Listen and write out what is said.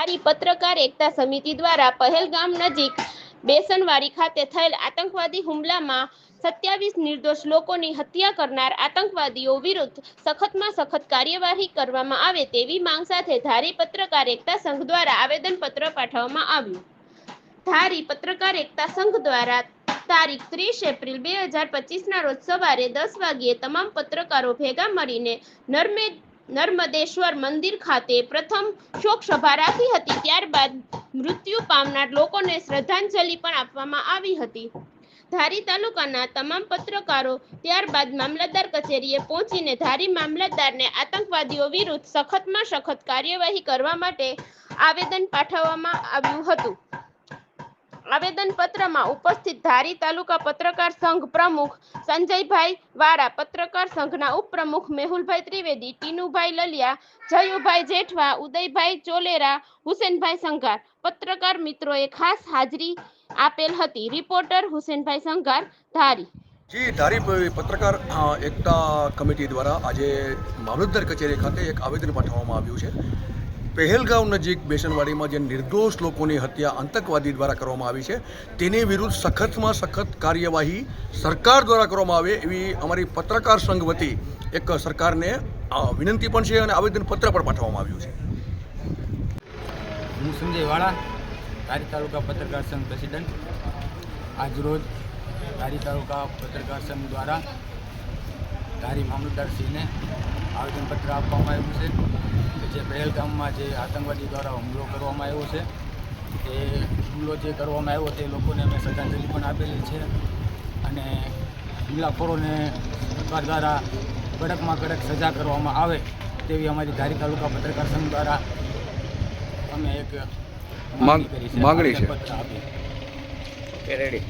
ધારી પત્રકાર એકતા સમિતિ દ્વારા પહેલગામ નજીક બેસનવાડી ખાતે થયેલ આતંકવાદી હુમલામાં 27 નિર્દોષ લોકોની હત્યા કરનાર આતંકવાદીઓ વિરુદ્ધ સખતમાં સખત કાર્યવાહી કરવામાં આવે તેવી માંગ સાથે ધારી પત્રકાર એકતા સંઘ દ્વારા આવેદનપત્ર પાઠવવામાં આવ્યું. ધારી પત્રકાર એકતા સંઘ દ્વારા તારીખ 30 એપ્રિલ 2025ના રોજ સવારે 10 વાગ્યે તમામ પત્રકારો ભેગા મળીને નર્મદેશ્વર મંદિર ખાતે પ્રથમ શોક સભા રાખી હતી. ત્યારબાદ મૃત્યુ પામનાર લોકોને શ્રદ્ધાંજલિ પણ આપવામાં આવી હતી. ધારી તાલુકાના તમામ પત્રકારો ત્યારબાદ મામલતદાર કચેરીએ પહોંચીને ધારી મામલતદારને આતંકવાદીઓ વિરુદ્ધ સખતમાં સખત કાર્યવાહી કરવા માટે આવેદન પાઠવવામાં આવ્યું હતું. આવેદનપત્રમાં ઉપસ્થિત ધારી તાલુકા પત્રકાર સંઘ પ્રમુખ સંજયભાઈ વાળા, પત્રકાર સંઘના ઉપપ્રમુખ મેહુલભાઈ ત્રિવેદી, ટીનુભાઈ લલિયા, જયુભાઈ જેઠવા, ઉદયભાઈ ચોલેરા, હુસેનભાઈ સંઘાર પત્રકાર મિત્રોએ ખાસ હાજરી આપેલ હતી. રિપોર્ટર હુસેનભાઈ સંઘાર, ધારી. જી, ધારી પત્રકાર એકતા કમિટી દ્વારા આજે મામલતદાર કચેરી ખાતે એક આવેદન પાઠવવામાં આવ્યું છે. પહેલગામ નજીક બેસનવાડીમાં જે નિર્દોષ લોકોની હત્યા આતંકવાદી દ્વારા કરવામાં આવી છે તેની વિરુદ્ધ સખતમાં સખત કાર્યવાહી સરકાર દ્વારા કરવામાં આવે એવી અમારી પત્રકાર સંઘ વતી એક સરકારને વિનંતી પણ છે અને આવેદનપત્ર પણ પાઠવવામાં આવ્યું છે. હું સંજય વાળા, ધારી તાલુકા પત્રકાર સંઘ પ્રેસિડેન્ટ. આજરોજ ધારી તાલુકા પત્રકાર સંઘ દ્વારા ધારી મામલતદારશ્રીને આવેદનપત્ર આપવામાં આવ્યું છે. જે પહેલગામમાં જે આતંકવાદી દ્વારા હુમલો કરવામાં આવ્યો છે તે હુમલો જે કરવામાં આવ્યો તે લોકોને અમે શ્રદ્ધાંજલિ પણ આપેલી છે અને હુમલાખોરોને સરકાર દ્વારા કડકમાં કડક સજા કરવામાં આવે તેવી અમારી ધારી તાલુકા પત્રકાર સંઘ દ્વારા અમે એક માંગણી કરી છે.